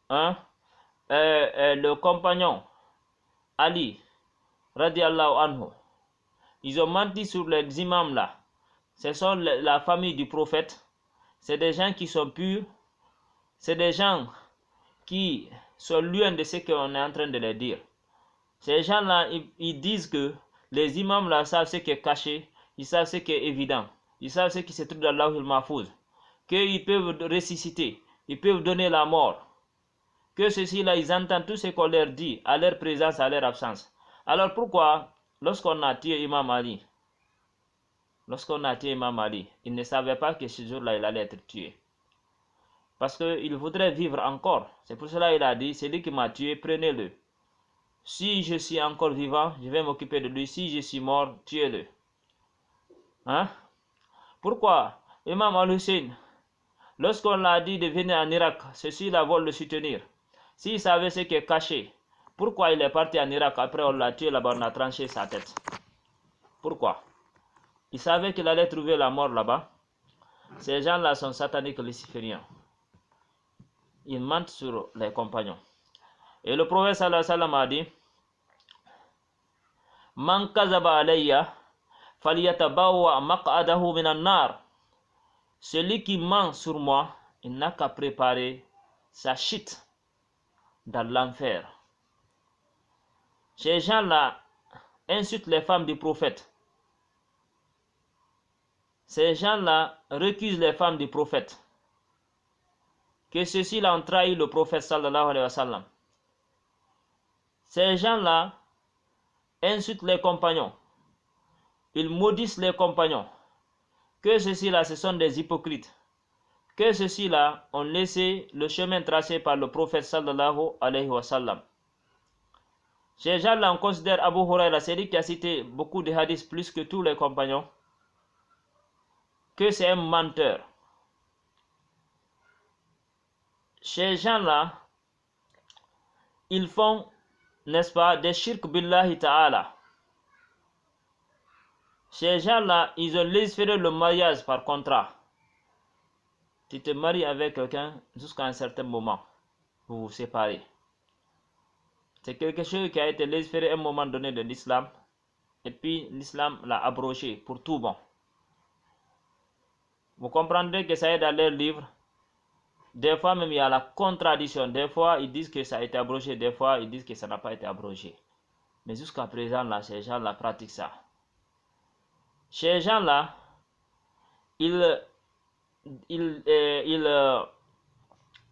hein, le compagnon Ali, radiallahu anhu, ils ont menti sur les imams là. Ce sont la famille du prophète. C'est des gens qui sont purs. C'est des gens qui sont loin de ce qu'on est en train de leur dire. Ces gens-là, ils disent que les imams là savent ce qui est caché, ils savent ce qui est évident, ils savent ce qui se trouve dans l'Awhil Mahfouz, qu'ils peuvent ressusciter, ils peuvent donner la mort, que ceux-ci-là, ils entendent tout ce qu'on leur dit, à leur présence, à leur absence. Alors pourquoi, lorsqu'on a tué Imam Ali, il ne savait pas que ce jour-là, il allait être tué. Parce qu'il voudrait vivre encore. C'est pour cela qu'il a dit, c'est lui qui m'a tué, prenez-le. Si je suis encore vivant, je vais m'occuper de lui. Si je suis mort, tuez-le. Hein? Pourquoi Imam Al-Hussein, lorsqu'on l'a dit de venir en Irak, ceux-ci-là veulent le soutenir. S'il savait ce qui est caché, pourquoi il est parti en Irak, après on l'a tué là-bas, on a tranché sa tête? Pourquoi? Il savait qu'il allait trouver la mort là-bas. Ces gens-là sont sataniques lucifériens. Ils mentent sur les compagnons. Et le prophète sallallahu alayhi wa sallam a dit, Man kazaba alayya falyatabawa maq'adahu minan nar. Celui qui ment sur moi, il n'a qu'à préparer sa chute dans l'enfer. Ces gens-là insultent les femmes du prophète. Ces gens-là recusent les femmes du prophète. Que ceux-ci-là ont trahi le prophète sallallahu alayhi wa sallam. Ces gens-là insultent les compagnons. Ils maudissent les compagnons. Que ceux-ci-là, ce sont des hypocrites. Que ceux-ci-là ont laissé le chemin tracé par le prophète sallallahu alayhi wa sallam. Ces gens-là, on considère Abu Huraira, c'est lui qui a cité beaucoup de hadiths plus que tous les compagnons, que c'est un menteur. Ces gens-là, ils font, n'est-ce pas, des shirk billahi ta'ala. Ces gens-là, ils ont légiféré le mariage par contrat. Tu te maries avec quelqu'un jusqu'à un certain moment, vous vous séparez. C'est quelque chose qui a été légiféré à un moment donné de l'islam, et puis l'islam l'a abrogé pour tout bon. Vous comprendrez que ça est dans leurs livres. Des fois même il y a la contradiction. Des fois ils disent que ça a été abrogé, des fois ils disent que ça n'a pas été abrogé. Mais jusqu'à présent là, ces gens-là pratiquent ça. Ces gens-là,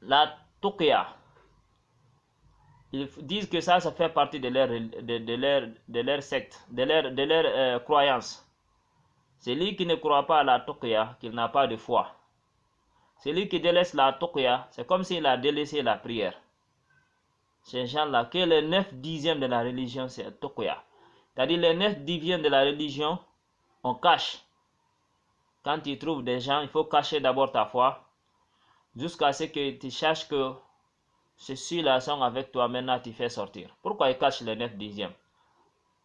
la tuqya, ils disent que ça fait partie de leur secte, de leur croyance. Celui qui ne croit pas à la tuqya, qu'il n'a pas de foi. Celui qui délaisse la tuqya, c'est comme s'il a délaissé la prière. Ces gens-là, que les 9/10 de la religion, c'est tuqya. C'est-à-dire les 9/10 de la religion, on cache. Quand tu trouves des gens, il faut cacher d'abord ta foi, jusqu'à ce que tu saches que ceux-là sont avec toi, maintenant tu fais sortir. Pourquoi ils cachent les 9/10?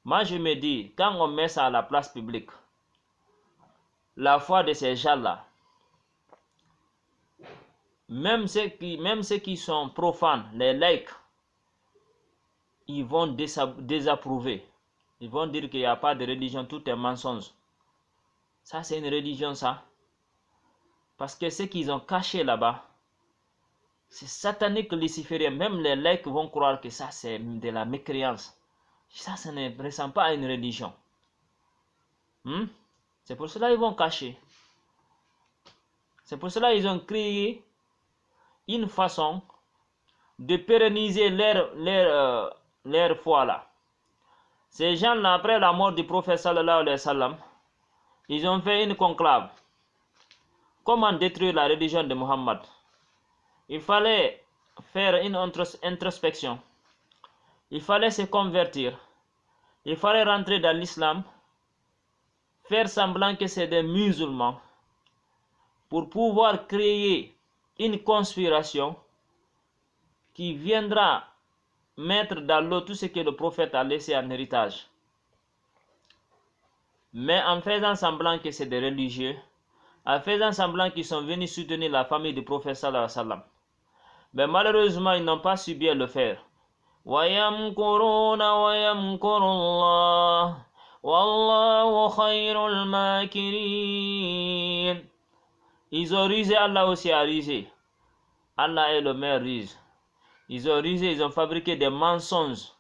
Moi je me dis, quand on met ça à la place publique, la foi de ces gens-là, même ceux qui sont profanes, les laïcs, ils vont désapprouver. Ils vont dire qu'il n'y a pas de religion, tout est mensonge. Ça, c'est une religion, ça. Parce que ce qu'ils ont caché là-bas, c'est satanique luciférien. Même les laïcs vont croire que ça, c'est de la mécréance. Ça ne ressemble pas à une religion. C'est pour cela qu'ils vont cacher. C'est pour cela qu'ils ont créé une façon de pérenniser leur foi là. Ces gens-là, après la mort du prophète sallallahu alayhi wa sallam, ils ont fait une conclave. Comment détruire la religion de Muhammad? Il fallait faire une introspection. Il fallait se convertir. Il fallait rentrer dans l'islam, faire semblant que c'est des musulmans, pour pouvoir créer une conspiration qui viendra mettre dans l'eau tout ce que le prophète a laissé en héritage. Mais en faisant semblant que c'est des religieux, en faisant semblant qu'ils sont venus soutenir la famille du prophète sallallahu alayhi wa sallam, Mais malheureusement, ils n'ont pas su bien le faire. وَيَمْكُرُونَ وَيَمْكُرُ اللَّهُ وَاللَّهُ خَيْرُ الْمَاكِرِينَ. Ils ont rusé, Allah aussi a rusé. Allah est le meilleur ruse. Ils ont rusé, ils ont fabriqué des mensonges.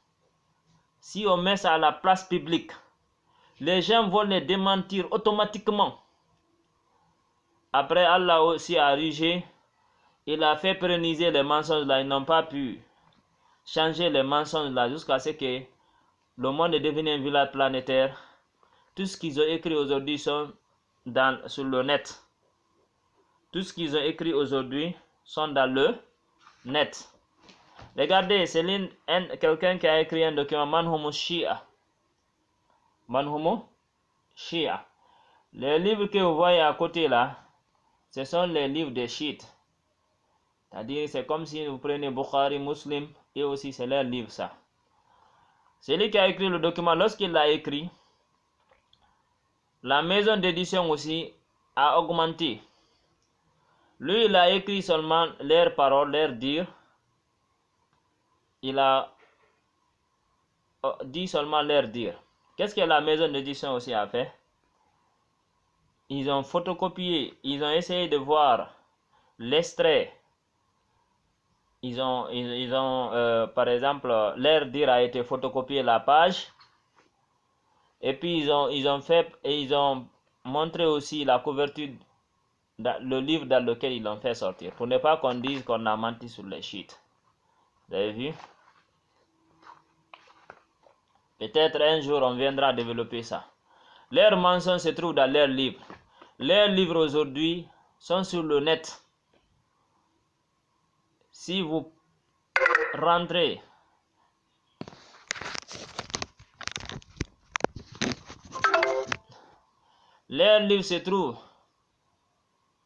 Si on met ça à la place publique, les gens vont les démentir automatiquement. Après, Allah aussi a rusé. Il a fait pérenniser les mensonges là. Ils n'ont pas pu changer les mensonges là jusqu'à ce que le monde est devenu un village planétaire. Tout ce qu'ils ont écrit aujourd'hui sont sur le net. Tout ce qu'ils ont écrit aujourd'hui sont dans le net. Regardez, c'est quelqu'un qui a écrit un document, Manhumu Shia. Manhumu Shia. Les livres que vous voyez à côté là, ce sont les livres des chiites. C'est-à-dire, c'est comme si vous prenez Bukhari, Muslim, et aussi c'est leur livre ça. Celui qui a écrit le document, lorsqu'il l'a écrit, la maison d'édition aussi a augmenté. Lui, il a écrit seulement leurs paroles, leurs dires. Il a dit seulement leurs dires. Qu'est-ce que la maison d'édition aussi a fait? Ils ont photocopié, ils ont essayé de voir l'extrait. Ils ont par exemple, leur dire a été photocopié la page. Et puis ils ont montré aussi la couverture, le livre dans lequel ils l'ont fait sortir. Pour ne pas qu'on dise qu'on a menti sur les chiites. Vous avez vu? Peut-être un jour on viendra développer ça. Leurs mensonges se trouvent dans leurs livres. Leurs livres aujourd'hui sont sur le net. Si vous rentrez leurs livres se trouvent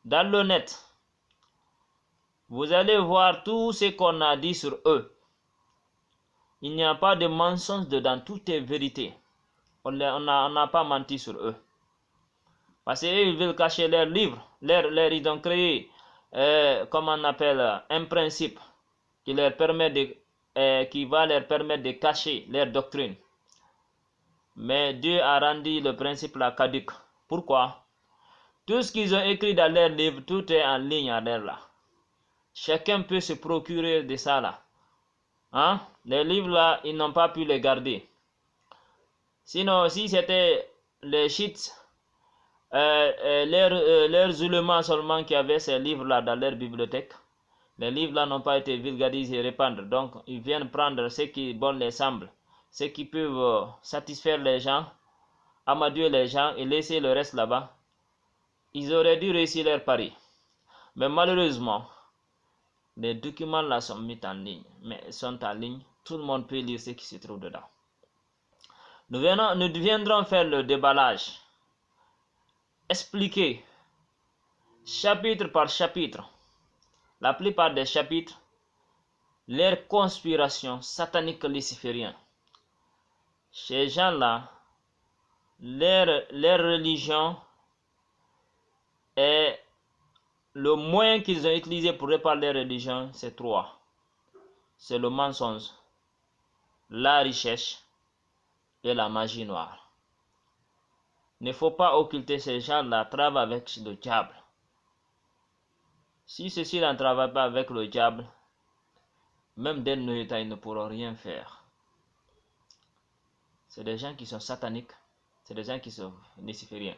dans le net. Vous allez voir tout ce qu'on a dit sur eux. Il n'y a pas de mensonge dedans, tout est vérité. On n'a pas menti sur eux. Parce qu'ils veulent cacher leurs livres. Ils ont créé, comment on appelle, un principe qui va leur permettre de cacher leur doctrine. Mais Dieu a rendu le principe là caduc. Pourquoi? Tout ce qu'ils ont écrit dans leurs livres, tout est en ligne à l'air là. Chacun peut se procurer de ça là. Hein? Les livres là, ils n'ont pas pu les garder. Sinon, si c'était les chiites, leurs ulémas seulement qui avaient ces livres-là dans leur bibliothèque, les livres-là n'ont pas été vulgarisés et répandre. Donc, ils viennent prendre ce qui bon les semble, ce qui peuvent satisfaire les gens, amadouer les gens et laisser le reste là-bas. Ils auraient dû réussir leur pari. Mais malheureusement, les documents là sont mis en ligne. Mais sont en ligne, tout le monde peut lire ce qui se trouve dedans. Nous viendrons faire le déballage. Expliquer chapitre par chapitre, la plupart des chapitres, leur conspiration satanique luciférienne. Ces gens-là, leur religion est le moyen qu'ils ont utilisé pour réparer leur religion, c'est trois. C'est le mensonge, la richesse et la magie noire. Il ne faut pas occulter ces gens-là, travaillent avec le diable. Si ceux-ci ne travaillent pas avec le diable, même dès nos états, ils ne pourront rien faire. C'est des gens qui sont sataniques, c'est des gens qui sont lucifériens.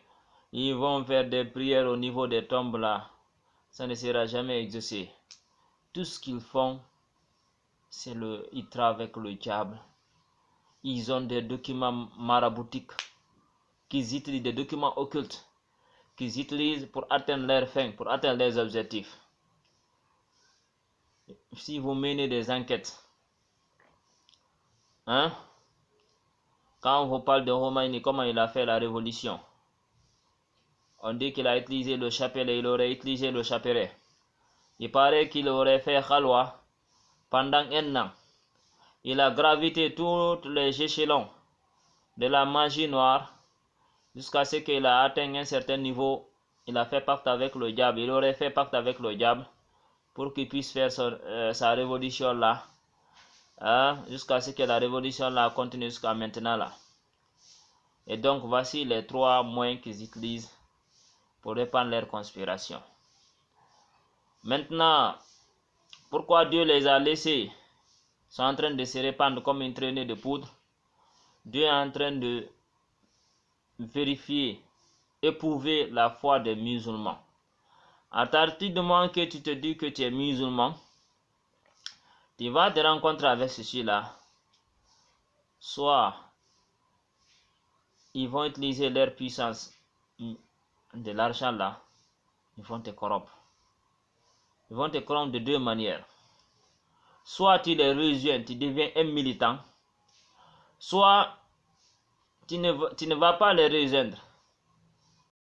Ils vont faire des prières au niveau des tombes là, ça ne sera jamais exaucé. Tout ce qu'ils font, ils travaillent avec le diable. Ils ont des documents maraboutiques qu'ils utilisent, des documents occultes qu'ils utilisent pour atteindre leurs fins, pour atteindre leurs objectifs. Si vous menez des enquêtes, hein, quand on vous parle de Khomeini, comment il a fait la révolution, on dit qu'il a utilisé le chapelet, il aurait utilisé le chapelet. Il paraît qu'il aurait fait khalwa pendant 1 an. Il a gravité tous les échelons de la magie noire jusqu'à ce qu'il a atteint un certain niveau. Il a fait pacte avec le diable. Il aurait fait pacte avec le diable pour qu'il puisse faire sa révolution là, hein, jusqu'à ce que la révolution là continue jusqu'à maintenant là. Et donc voici les 3 moyens qu'ils utilisent pour répandre leur conspiration. Maintenant, pourquoi Dieu les a laissés? Ils sont en train de se répandre comme une traînée de poudre. Dieu est en train de vérifier, éprouver la foi des musulmans. À partir du moment que tu te dis que tu es musulman, tu vas te rencontrer avec ceci-là. Soit ils vont utiliser leur puissance de l'argent là, ils vont te corrompre. Ils vont te corrompre de 2 manières. Soit tu les rejoins, tu deviens un militant, soit tu ne vas pas les rejoindre.